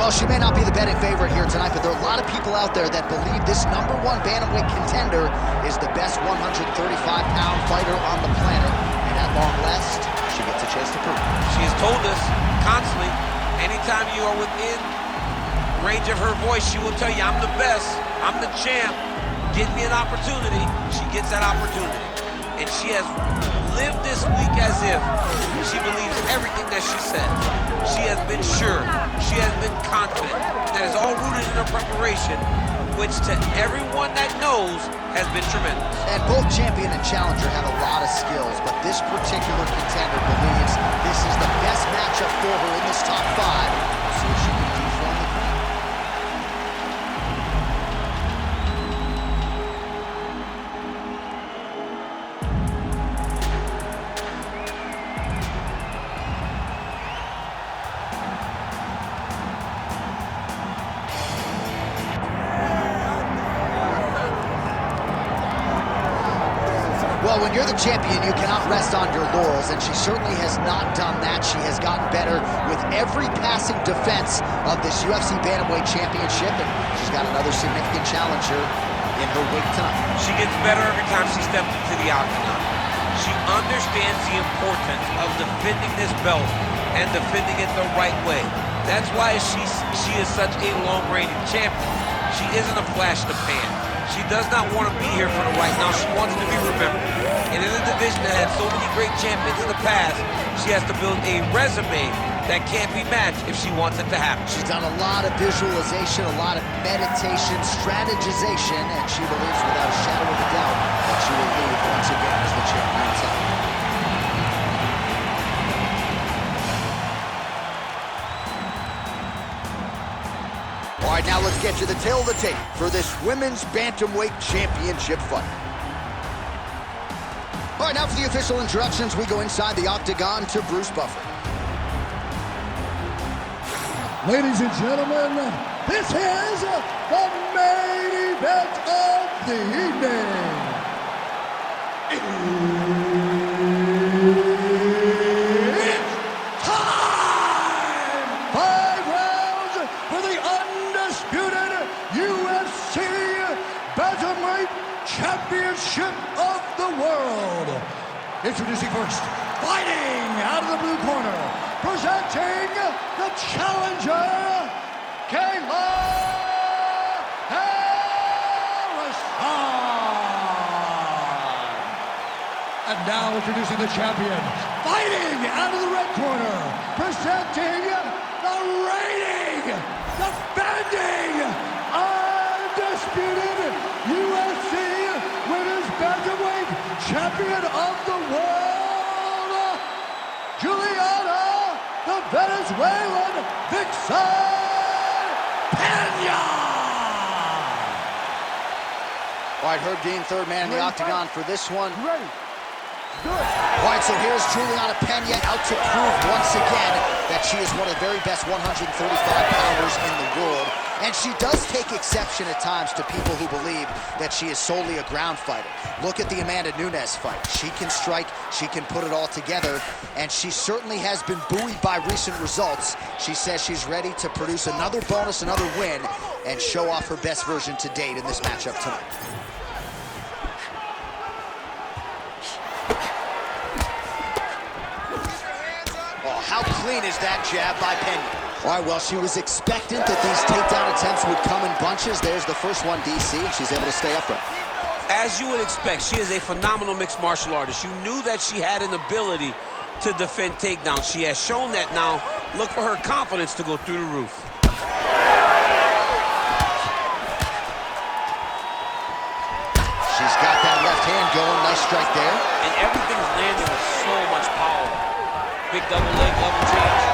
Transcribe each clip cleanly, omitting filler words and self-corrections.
Well, she may not be the betting favorite here tonight, but there are a lot of people out there that believe this #1 bantamweight contender is the best 135-pound fighter on the planet. And at long last, she gets a chance to prove it. She has told us constantly, anytime you are within range of her voice, she will tell you, I'm the best, I'm the champ, give me an opportunity. She gets that opportunity. And she has lived this week as if she believes everything that she said. She has been sure, she has been confident. That is all rooted in her preparation, which to everyone that knows has been tremendous. And both champion and challenger have a lot of skills, but this particular contender believes this is the best matchup for her in this top 5, so she can dethrone the crown. Well, when you're the champion, you cannot rest on your laurels, and she certainly has not done that. She has gotten better with every passing defense of this UFC Bantamweight Championship, and she's got another significant challenger in her wake tonight. She gets better every time she steps into the octagon. She understands the importance of defending this belt and defending it the right way. That's why she is such a long-reigning champion. She isn't a flash in the pan. She does not want to be here for the right now. She wants to be remembered. And in a division that had so many great champions in the past, she has to build a resume that can't be matched if she wants it to happen. She's done a lot of visualization, a lot of meditation, strategization, and she believes without a shadow of a doubt that she will lead once again as the champion tonight. All right, now let's get to the tail of the tape for this women's bantamweight championship fight. All right, now for the official introductions, we go inside the octagon to Bruce Buffer. Ladies and gentlemen, this is the main event of the evening. It's time! 5 rounds for the undisputed UFC Bantamweight Championship of the world. Introducing first, fighting out of the blue corner, presenting the challenger, Kayla Harrison. And now introducing the champion, fighting out of the red corner, presenting the reigning, defending, undisputed UFC Women's Bantamweight Champion of the World, Julianna, the Venezuelan Vixen Pena. All right, Herb Dean, third man in the octagon for this one. Ready. Good. All right, so here's Julianna Pena out to prove once again that she is one of the very best 135-pounders in the world. And she does take exception at times to people who believe that she is solely a ground fighter. Look at the Amanda Nunes fight. She can strike, she can put it all together, and she certainly has been buoyed by recent results. She says she's ready to produce another bonus, another win, and show off her best version to date in this matchup tonight. Oh, how clean is that jab by Pena? All right, well, she was expectant that these takedown attempts would come in bunches. There's the first one, DC, and she's able to stay upright. As you would expect, she is a phenomenal mixed martial artist. You knew that she had an ability to defend takedowns. She has shown that now. Look for her confidence to go through the roof. She's got that left hand going. Nice strike there. And everything's landing with so much power. Big double leg, level change.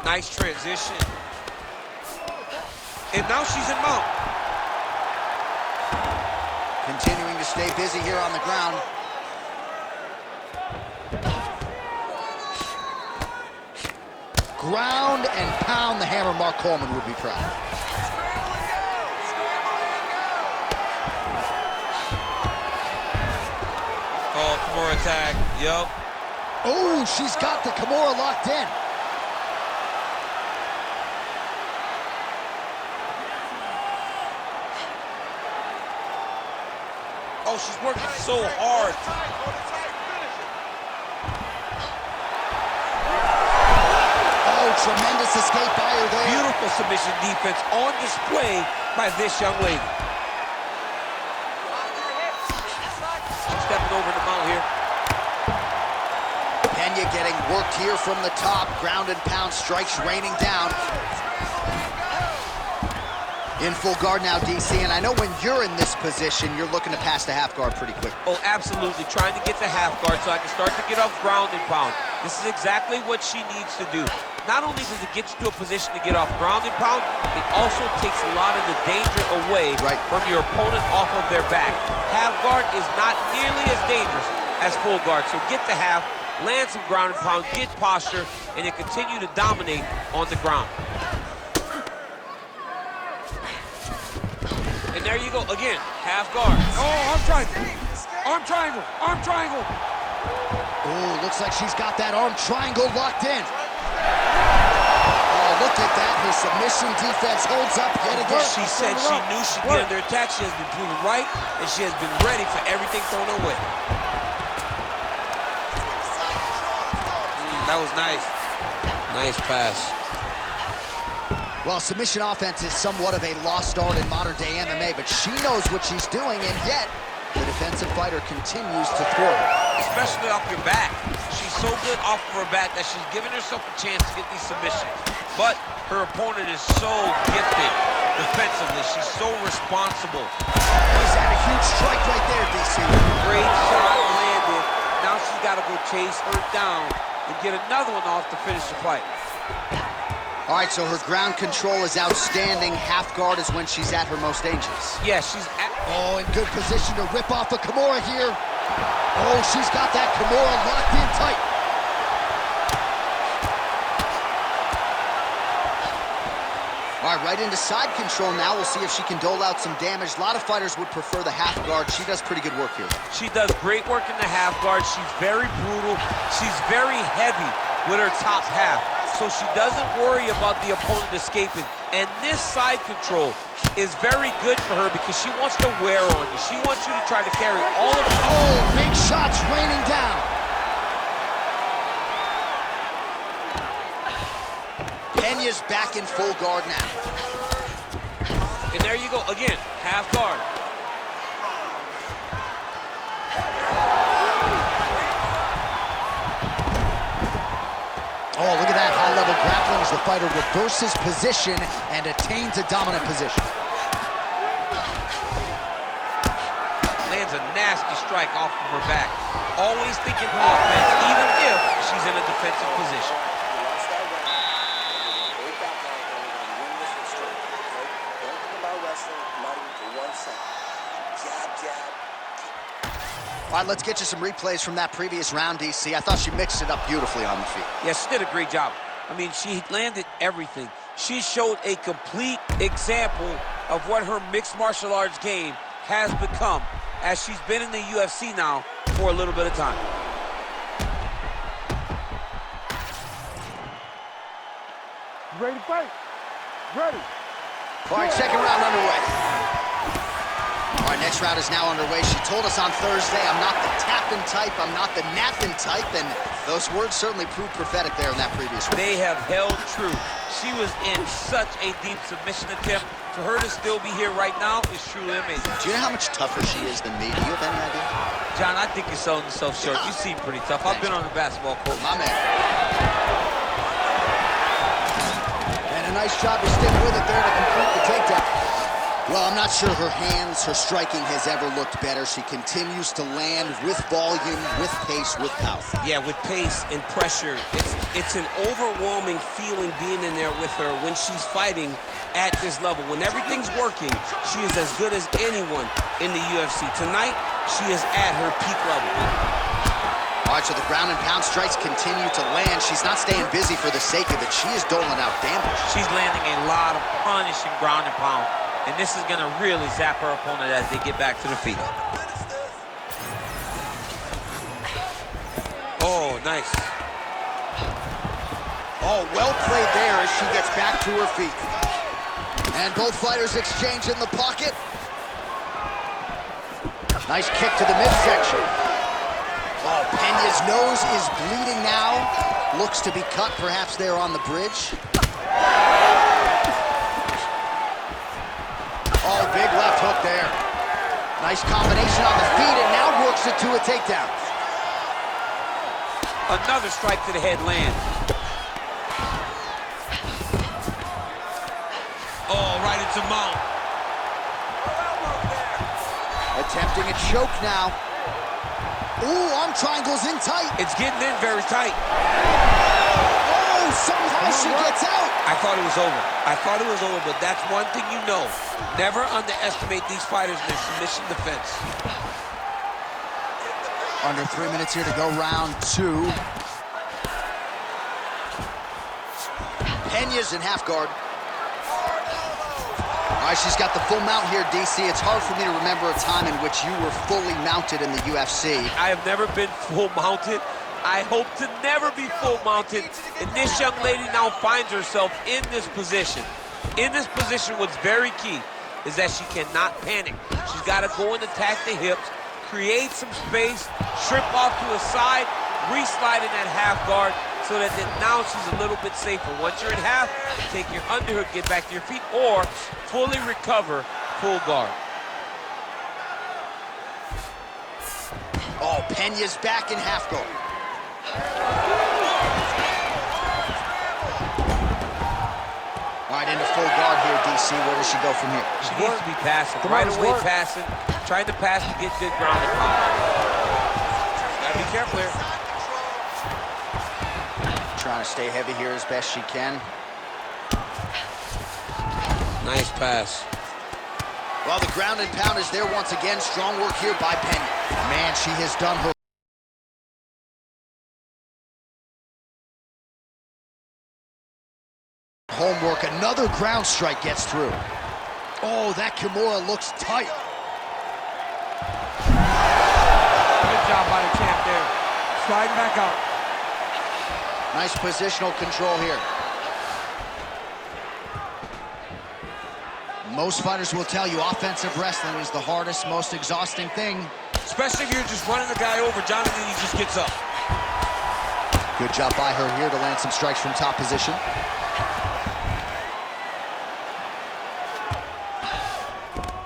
Nice transition. And now she's in mount. Continuing to stay busy here on the ground. ground and pound the hammer. Mark Coleman would be proud. Oh, Kimura attack. Yup. Oh, she's got the Kimura locked in. Oh, she's working so hard. Oh, tremendous escape by her there. Beautiful submission defense on display by this young lady. She's stepping over the mount here. Pena getting worked here from the top. Ground and pound strikes raining down. In full guard now, DC, and I know when you're in this position, you're looking to pass the half guard pretty quick. Oh, absolutely. Trying to get the half guard so I can start to get off ground and pound. This is exactly what she needs to do. Not only does it get you to a position to get off ground and pound, it also takes a lot of the danger away from your opponent off of their back. Half guard is not nearly as dangerous as full guard, so get the half, land some ground and pound, get posture, and you continue to dominate on the ground. And there you go, again, half guard. Oh, arm triangle. Arm triangle. Arm triangle. Oh, looks like she's got that arm triangle locked in. Oh, look at that. Her submission defense holds up yet again. She said she knew she'd get under attack. She has been proven right, and she has been ready for everything thrown her way. That was nice. Nice pass. Well, submission offense is somewhat of a lost art in modern-day MMA, but she knows what she's doing, and yet the defensive fighter continues to thwart her. Especially off your back. She's so good off of her back that she's giving herself a chance to get these submissions. But her opponent is so gifted defensively. She's so responsible. He's had a huge strike right there, DC. Great shot landed. Now she's got to go chase her down and get another one off to finish the fight. All right, so her ground control is outstanding. Half guard is when she's at her most dangerous. Yeah, she's at... Oh, in good position to rip off a Kimura here. Oh, she's got that Kimura locked in tight. All right, right into side control now. We'll see if she can dole out some damage. A lot of fighters would prefer the half guard. She does pretty good work here. She does great work in the half guard. She's very brutal. She's very heavy with her top half, so she doesn't worry about the opponent escaping. And this side control is very good for her because she wants to wear on you. She wants you to try to carry all of the... Oh, big shots raining down. Pena's back in full guard now. And there you go, again, half guard. Oh, look at that high-level grappling as the fighter reverses position and attains a dominant position. Lands a nasty strike off of her back. Always thinking offense, even if she's in a defensive position. All right, let's get you some replays from that previous round, DC. I thought she mixed it up beautifully on the feet. Yeah, she did a great job. I mean, she landed everything. She showed a complete example of what her mixed martial arts game has become as she's been in the UFC now for a little bit of time. Ready to fight? Ready. All right, second round underway. All right, next round is now underway. She told us on Thursday, I'm not the tapping type, I'm not the napping type, and those words certainly proved prophetic there in that previous round. They have held true. She was in such a deep submission attempt. For her to still be here right now is truly amazing. Do you know how much tougher she is than me? Do you have any idea? John, I think you're selling yourself short. You seem pretty tough. I've been on the basketball court. My man. And a nice job to stick with it there to complete the takedown. Well, I'm not sure her hands, her striking has ever looked better. She continues to land with volume, with pace, with power. Yeah, with pace and pressure. It's an overwhelming feeling being in there with her when she's fighting at this level. When everything's working, she is as good as anyone in the UFC. Tonight, she is at her peak level. All right, so the ground and pound strikes continue to land. She's not staying busy for the sake of it. She is doling out damage. She's landing a lot of punishing ground and pound, and this is going to really zap her opponent as they get back to the feet. Oh, nice. Oh, well played there as she gets back to her feet. And both fighters exchange in the pocket. Nice kick to the midsection. Oh, Pena's nose is bleeding now. Looks to be cut, perhaps there on the bridge. Oh, big left hook there. Nice combination on the feet, and now works it to a takedown. Another strike to the head lands. Oh, right into mount. Attempting a choke now. Ooh, arm triangle's in tight. It's getting in very tight. Oh, somehow she gets out. I thought it was over. I thought it was over, but that's one thing you know. Never underestimate these fighters in their submission defense. Under 3 minutes here to go, round 2. Pena's in half guard. All right, she's got the full mount here, DC. It's hard for me to remember a time in which you were fully mounted in the UFC. I have never been full mounted. I hope to never be full mounted. And this young lady now finds herself in this position. In this position, what's very key is that she cannot panic. She's got to go and attack the hips, create some space, shrimp off to the side, re-slide in that half guard, so that then now she's a little bit safer. Once you're in half, take your underhook, get back to your feet, or fully recover, full guard. Oh, Pena's back in half guard. All right, into full guard here, DC. Where does she go from here? She needs to be passing, right away passing, trying to pass to get good ground and pound. Gotta be careful here. Trying to stay heavy here as best she can. Nice pass. Well, the ground and pound is there once again. Strong work here by Pena. Man, she has done her homework. Another ground strike gets through. Oh, that Kimura looks tight. Good job by the champ there. Sliding back out. Nice positional control here. Most fighters will tell you offensive wrestling is the hardest, most exhausting thing. Especially if you're just running the guy over, Jonathan, he just gets up. Good job by her here to land some strikes from top position.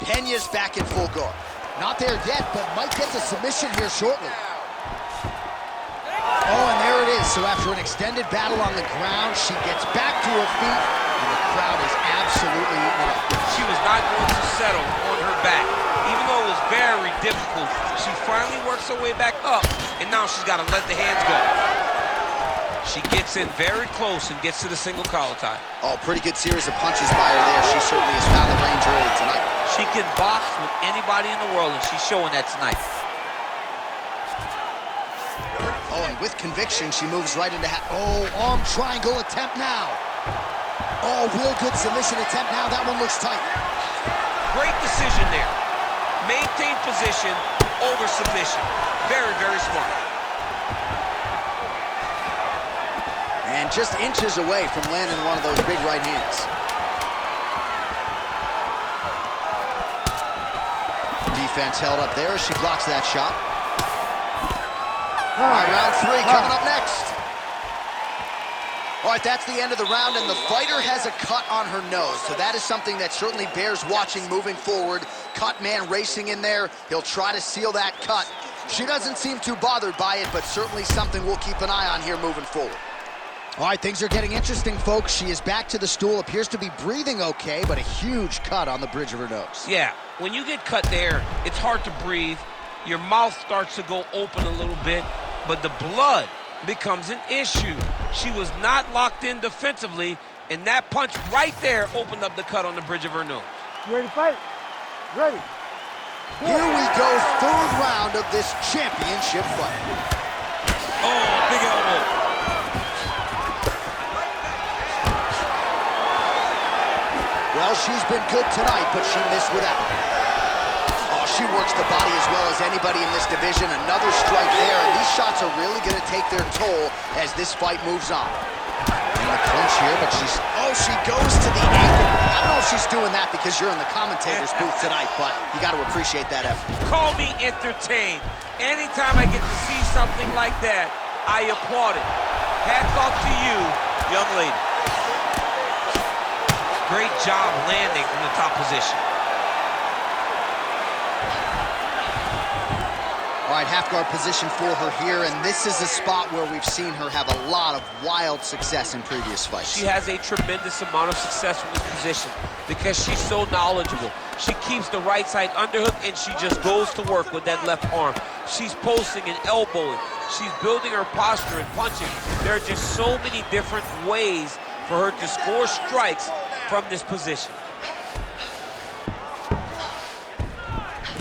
Pena's back in full guard. Not there yet, but might get to submission here shortly. Oh, and there it is. So after an extended battle on the ground, she gets back to her feet, and the crowd is absolutely eating it up. She was not going to settle on her back. Even though it was very difficult, she finally works her way back up, and now she's got to let the hands go. She gets in very close and gets to the single collar tie. Oh, pretty good series of punches by her there. She certainly has found the range early tonight. She can box with anybody in the world, and she's showing that tonight. Oh, and with conviction, she moves right into oh, arm triangle attempt now. Oh, real good submission attempt now. That one looks tight. Great decision there. Maintain position over submission. Very, very smart. And just inches away from landing one of those big right hands. Defense held up there as she blocks that shot. All right, round 3 coming up next. All right, that's the end of the round, and the fighter has a cut on her nose. So that is something that certainly bears watching moving forward. Cut man racing in there. He'll try to seal that cut. She doesn't seem too bothered by it, but certainly something we'll keep an eye on here moving forward. All right, things are getting interesting, folks. She is back to the stool, appears to be breathing okay, but a huge cut on the bridge of her nose. Yeah, when you get cut there, it's hard to breathe. Your mouth starts to go open a little bit, but the blood becomes an issue. She was not locked in defensively, and that punch right there opened up the cut on the bridge of her nose. You ready to fight? Ready. Here we go, third round of this championship fight. Oh, big elbow. Well, she's been good tonight, but she missed without. Oh, she works the body as well as anybody in this division. Another strike there, and these shots are really going to take their toll as this fight moves on. In the clinch here, but she goes to the ankle. I don't know if she's doing that because you're in the commentator's booth tonight, but you got to appreciate that effort. Call me entertained. Anytime I get to see something like that, I applaud it. Hats off to you, young lady. Great job landing from the top position. All right, half guard position for her here, and this is a spot where we've seen her have a lot of wild success in previous fights. She has a tremendous amount of success from this position because she's so knowledgeable. She keeps the right side underhook, and she just goes to work with that left arm. She's posting and elbowing. She's building her posture and punching. There are just so many different ways for her to score strikes from this position.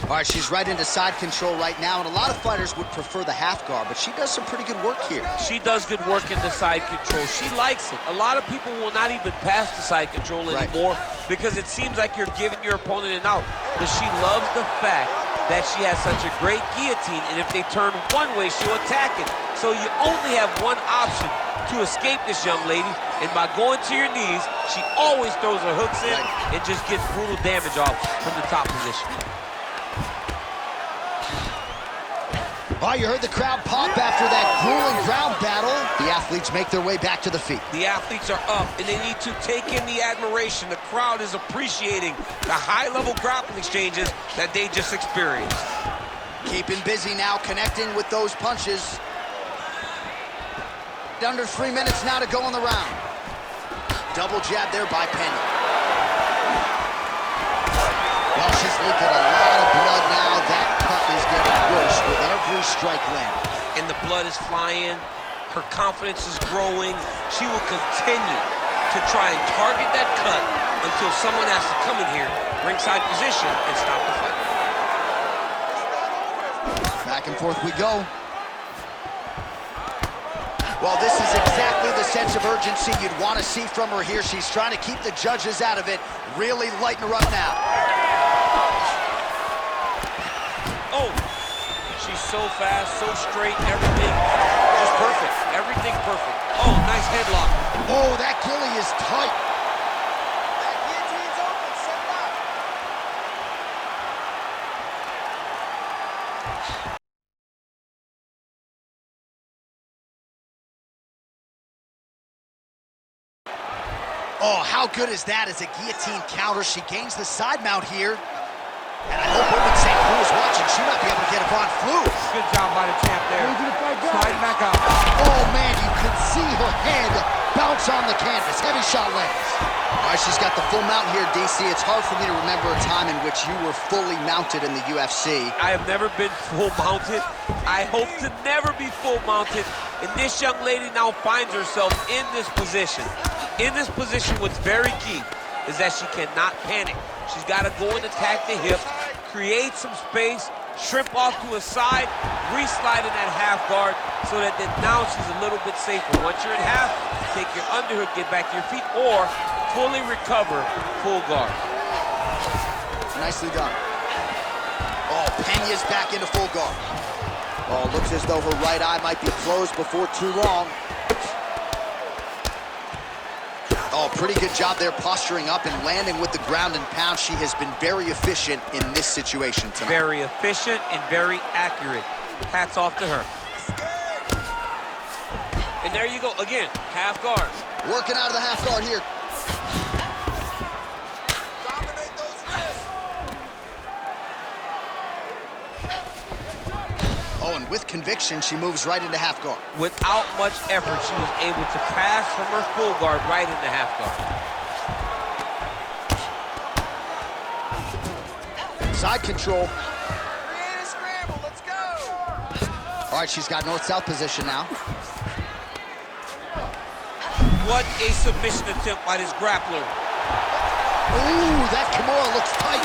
All right, she's right into side control right now, and a lot of fighters would prefer the half guard, but she does some pretty good work here. She does good work in the side control. She likes it. A lot of people will not even pass the side control anymore because it seems like you're giving your opponent an out. But she loves the fact that she has such a great guillotine, and if they turn one way, she'll attack it. So you only have one option to escape this young lady, and by going to your knees, she always throws her hooks in and just gets brutal damage off from the top position. Oh, you heard the crowd pop after that grueling ground battle. The athletes make their way back to the feet. The athletes are up, and they need to take in the admiration. The crowd is appreciating the high-level grappling exchanges that they just experienced. Keeping busy now, connecting with those punches. Under 3 minutes now to go in the round. Double jab there by Pena. Well, she's leaking a lot of blood now. That cut is getting worse with every strike landed. And the blood is flying. Her confidence is growing. She will continue to try and target that cut until someone has to come in here, ringside position, and stop the fight. Back and forth we go. Well, this is exactly the sense of urgency you'd want to see from her here. She's trying to keep the judges out of it, really lighten her up now. Oh, she's so fast, so straight, everything just perfect. Everything perfect. Oh, nice headlock. Oh, that gilly is tight. That guillotine's open, set it up. Oh, how good is that as a guillotine counter? She gains the side mount here. And I hope Woman St. Louis is watching. She might be able to get up on Flu. Good job by the champ there. Sliding back out. Oh, man, you could see her head bounce on the canvas. Heavy shot lands. All right, she's got the full mount here, DC. It's hard for me to remember a time in which you were fully mounted in the UFC. I have never been full mounted. I hope to never be full mounted. And this young lady now finds herself in this position. In this position, what's very key is that she cannot panic. She's got to go and attack the hip, create some space, shrimp off to a side, re-slide in that half guard so that now she's a little bit safer. Once you're in half, take your underhook, get back to your feet, or fully recover full guard. Nicely done. Oh, Pena's back into full guard. Oh, looks as though her right eye might be closed before too long. Oh, pretty good job there posturing up and landing with the ground and pound. She has been very efficient in this situation tonight. Very efficient and very accurate. Hats off to her. And there you go, again, half guard. Working out of the half guard here. Dominate those wrists. Oh, and with conviction, she moves right into half guard. Without much effort, she was able to pass from her full guard right into half guard. Side control. Create a scramble, let's go. All right, she's got north-south position now. What a submission attempt by this grappler. Ooh, that Kimura looks tight.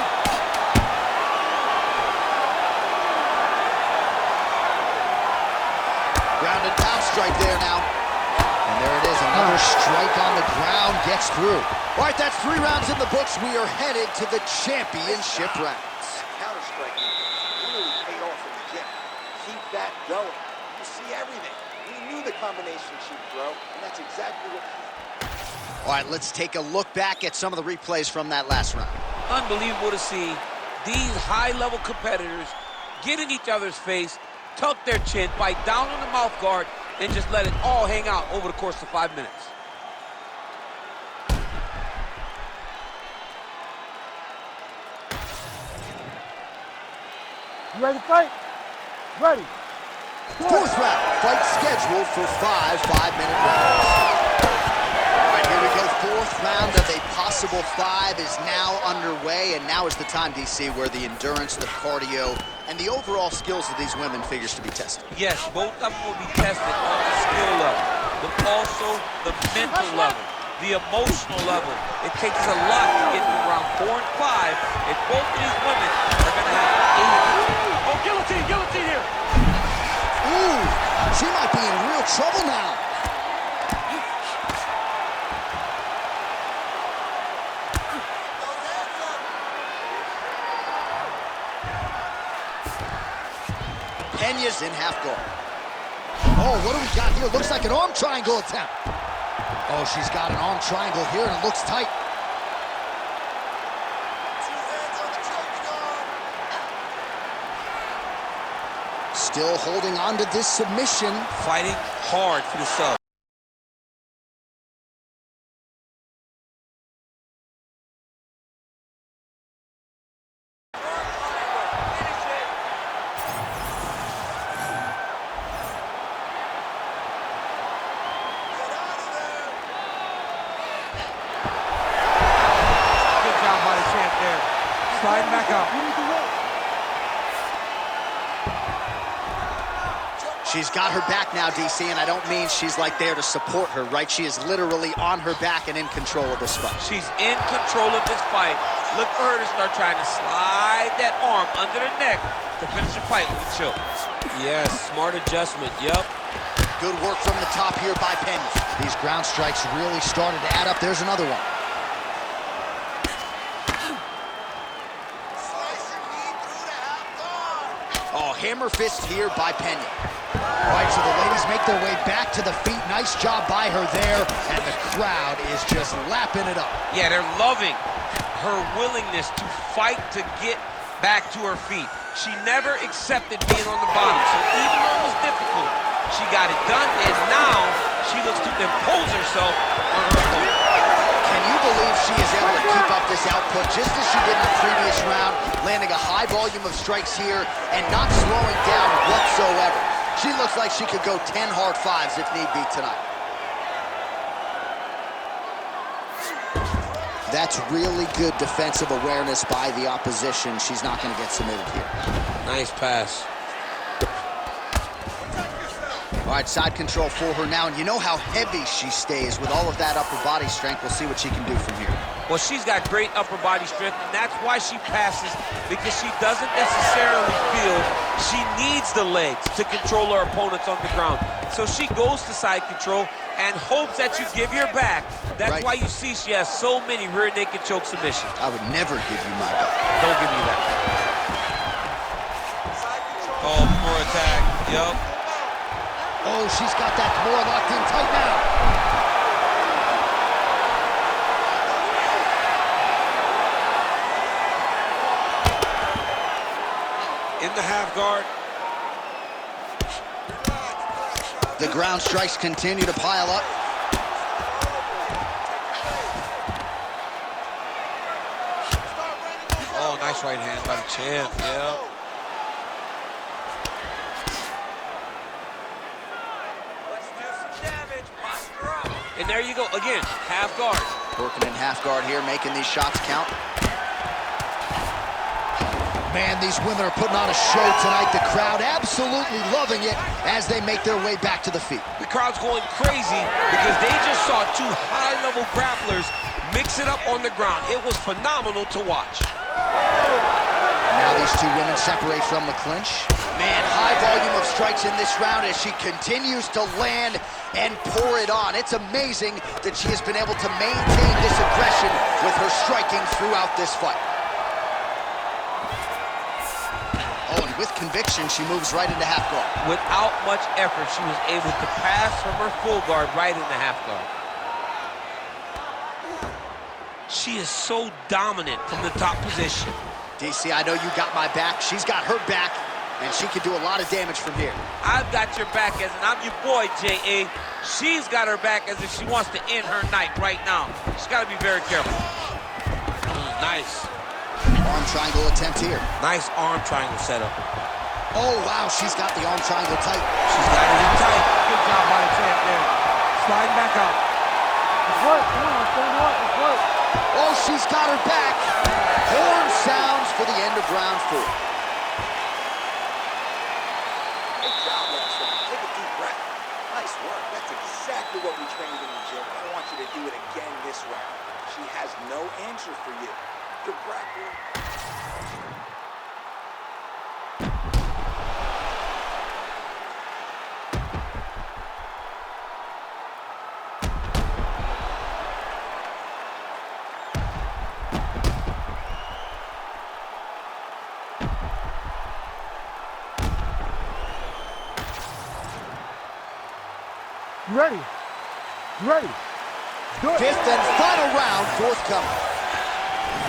Ground and pound. strike there now. And there it is, another strike on the ground, gets through. All right, that's 3 rounds in the books. We are headed to the championship rounds. Counter-striking really paid off in the gym. Keep that going. You see everything. We knew the combination she'd throw, and that's exactly what... All right, let's take a look back at some of the replays from that last round. Unbelievable to see these high-level competitors get in each other's face, tuck their chin, bite down on the mouth guard, and just let it all hang out over the course of 5 minutes. You ready to fight? Ready. 4th round, fight scheduled for 5 5-minute rounds. All right, here we go. 4th round of a possible 5 is now underway, and now is the time, DC, where the endurance, the cardio, and the overall skills of these women figures to be tested. Yes, both of them will be tested on the skill level, but also the mental level, the emotional level. It takes a lot to get to round 4 and 5, and both of these women are going to have Oh, guillotine, guillotine here. Ooh, she might be in real trouble now. Pena's in half guard. Oh, what do we got here? Looks like an arm triangle attempt. Oh, she's got an arm triangle here, and it looks tight. Still holding on to this submission. Fighting hard for the sub. Good job by the champ there. Sliding back up. She's got her back now, DC, and I don't mean she's like there to support her, right? She is literally on her back and in control of this fight. She's in control of this fight. Look for her to start trying to slide that arm under the neck to finish the fight with a choke. Yes, smart adjustment, yep. Good work from the top here by Pena. These ground strikes really started to add up. There's another one. Oh, hammer fist here by Pena. All right, so the ladies make their way back to the feet. Nice job by her there, and the crowd is just lapping it up. Yeah, they're loving her willingness to fight to get back to her feet. She never accepted being on the bottom, so even though it was difficult, she got it done, and now she looks to impose herself on her opponent. Can you believe she is able to keep up this output just as she did in the previous round, landing a high volume of strikes here and not slowing down whatsoever? She looks like she could go 10 hard 5s if need be tonight. That's really good defensive awareness by the opposition. She's not going to get submitted here. Nice pass. All right, side control for her now, and you know how heavy she stays with all of that upper body strength. We'll see what she can do from here. Well, she's got great upper body strength, and that's why she passes, because she doesn't necessarily feel she needs the legs to control her opponents on the ground. So she goes to side control and hopes that you give your back. That's why you see she has so many rear naked choke submissions. I would never give you my back. Don't give me that. Oh, more attack. Yup. Oh, she's got that more locked in tight now. In the half guard. The ground strikes continue to pile up. Oh, nice right hand by the champ, yeah. Let's do some damage, posture up. And there you go, again, half guard. Working in half guard here, making these shots count. Man, these women are putting on a show tonight. The crowd absolutely loving it as they make their way back to the feet. The crowd's going crazy because they just saw two high-level grapplers mix it up on the ground. It was phenomenal to watch. Now these two women separate from the clinch. Man, high volume of strikes in this round as she continues to land and pour it on. It's amazing that she has been able to maintain this aggression with her striking throughout this fight. Oh, and with conviction, she moves right into half guard. Without much effort, she was able to pass from her full guard right into half guard. She is so dominant from the top position. DC, I know you got my back. She's got her back, and she can do a lot of damage from here. I've got your back, as in I'm your boy, J.A. She's got her back as if she wants to end her night right now. She's got to be very careful. Nice. Arm triangle attempt here. Nice arm triangle setup. Oh, wow, she's got the arm triangle tight. She's got it in tight. Good job by the champ there. Sliding back out. It's work. Come on, stand up. It's work. Oh, she's got her back. Horn sounds for the end of round 4. Good job, Leslie. Take a deep breath. Nice work. That's exactly what we trained in the gym. I want you to do it again this round. She has no answer for you. Good practice. You ready? You ready? Do it. 5th and final round forthcoming.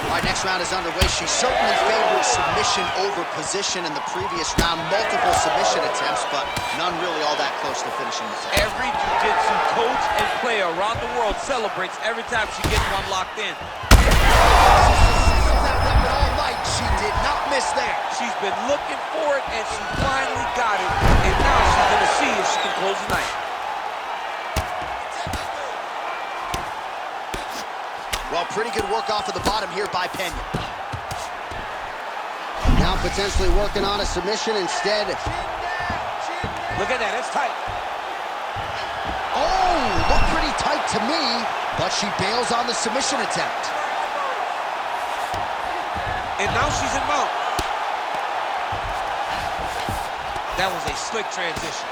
All right, next round is underway. She certainly favored submission over position in the previous round. Multiple submission attempts, but none really all that close to finishing the fight. Every jiu-jitsu coach and player around the world celebrates every time she gets one locked in. That weapon all night. She did not miss there. She's been looking for it, and she finally got it. And now she's going to see if she can close the night. Well, pretty good work off of the bottom here by Pena. Now potentially working on a submission instead. Look at that, it's tight. Oh, looked pretty tight to me, but she bails on the submission attempt. And now she's in mount. That was a slick transition.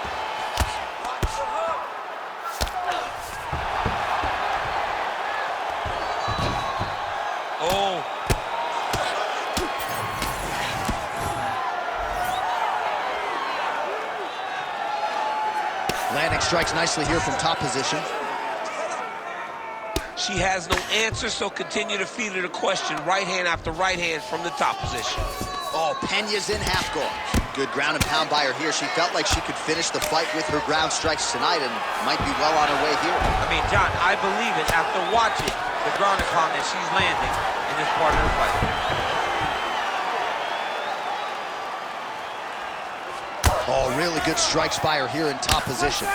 Oh. Landing strikes nicely here from top position. She has no answer, so continue to feed her the question. Right hand after right hand from the top position. Oh, Pena's in half guard. Good ground and pound by her here. She felt like she could finish the fight with her ground strikes tonight and might be well on her way here. I mean, John, I believe it after watching the ground and pound that she's landing in this part of the fight. Oh, really good strikes by her here in top position.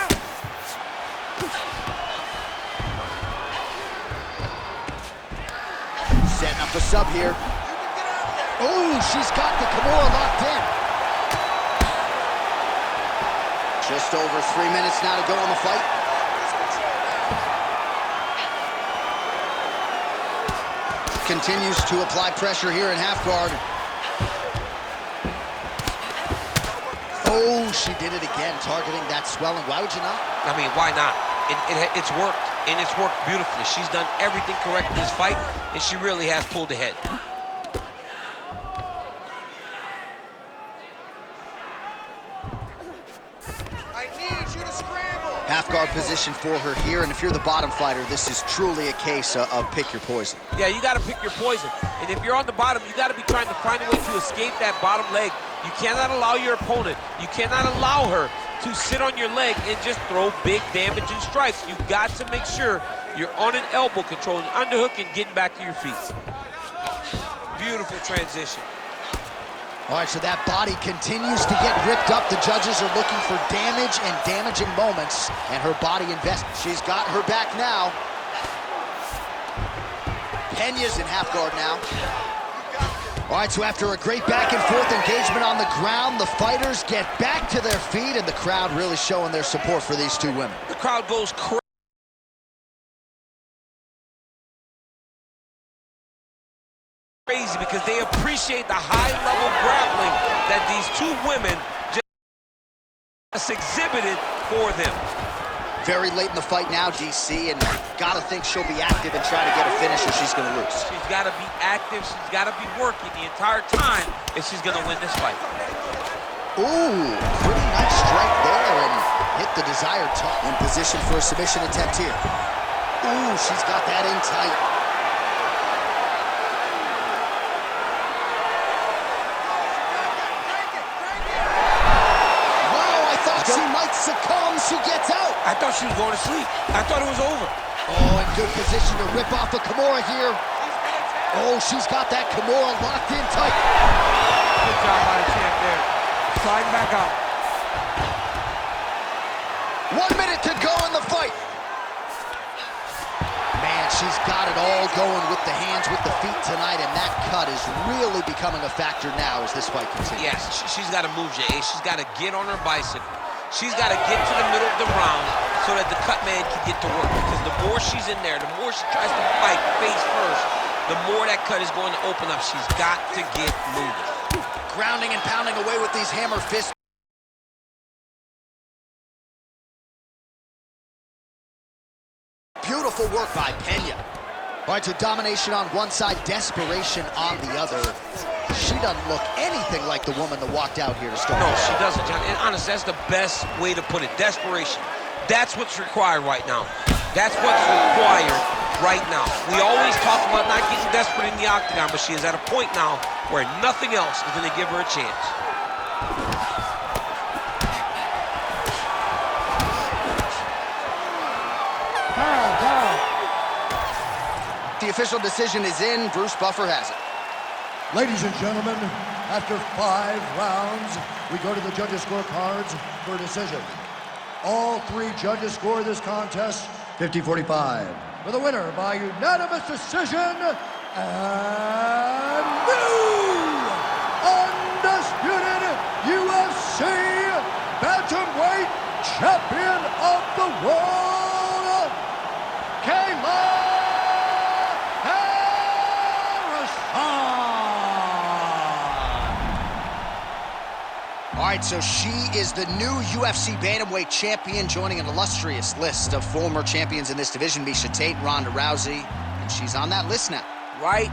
Setting up a sub here. Oh, she's got the Kimura locked in. Just over 3 minutes now to go on the fight. Continues to apply pressure here in half guard. Oh, she did it again, targeting that swelling. Why would you not? I mean, why not? It's worked, and it's worked beautifully. She's done everything correct in this fight, and she really has pulled ahead. Half guard position for her here, and if you're the bottom fighter, this is truly a case of pick your poison. Yeah, you got to pick your poison. And if you're on the bottom, you got to be trying to find a way to escape that bottom leg. You cannot allow your opponent, you cannot allow her to sit on your leg and just throw big damaging strikes. You've got to make sure you're on an elbow, controlling the underhook and getting back to your feet. Beautiful transition. All right, so that body continues to get ripped up. The judges are looking for damage and damaging moments, and her body invested. She's got her back now. Pena's in half guard now. All right, so after a great back and forth engagement on the ground, the fighters get back to their feet, and the crowd really showing their support for these two women. The crowd goes crazy. crazy because they appreciate the high-level grappling that these two women just exhibited for them. Very late in the fight now, DC, and gotta think she'll be active and try to get a finish or she's gonna lose. She's gotta be active, she's gotta be working the entire time if she's gonna win this fight. Ooh, pretty nice strike there and hit the desired top. In position for a submission attempt here. Ooh, she's got that in tight. Wow, I thought she might succumb. She gets out. I thought she was going to sleep. I thought it was over. Oh, in good position to rip off a Kimura here. Oh, she's got that Kimura locked in tight. Good job by the champ there. Sliding back up. 1 minute to go in the fight. Man, she's got it all going with the hands, with the feet tonight, and that cut is really becoming a factor now as this fight continues. Yes, she's got to move, Jay. She's got to get on her bicycle. She's got to get to the middle of the round so that the cut man can get to work. Because the more she's in there, the more she tries to fight face first, the more that cut is going to open up. She's got to get moving. Grounding and pounding away with these hammer fists. Beautiful work by Pena. All right, so domination on one side, desperation on the other. She doesn't look anything like the woman that walked out here to start. No, she doesn't, John. And honestly, that's the best way to put it. Desperation. That's what's required right now. That's what's required right now. We always talk about not getting desperate in the octagon, but she is at a point now where nothing else is going to give her a chance. The official decision is in. Bruce Buffer has it. Ladies and gentlemen, after 5 rounds, we go to the judges' scorecards for a decision. All 3 judges score this contest 50-45. For the winner by unanimous decision, and new undisputed UFC Bantamweight Champion of the World, Kayla Harrison. All right, so she is the new UFC Bantamweight champion, joining an illustrious list of former champions in this division, Miesha Tate, Ronda Rousey, and she's on that list now. Right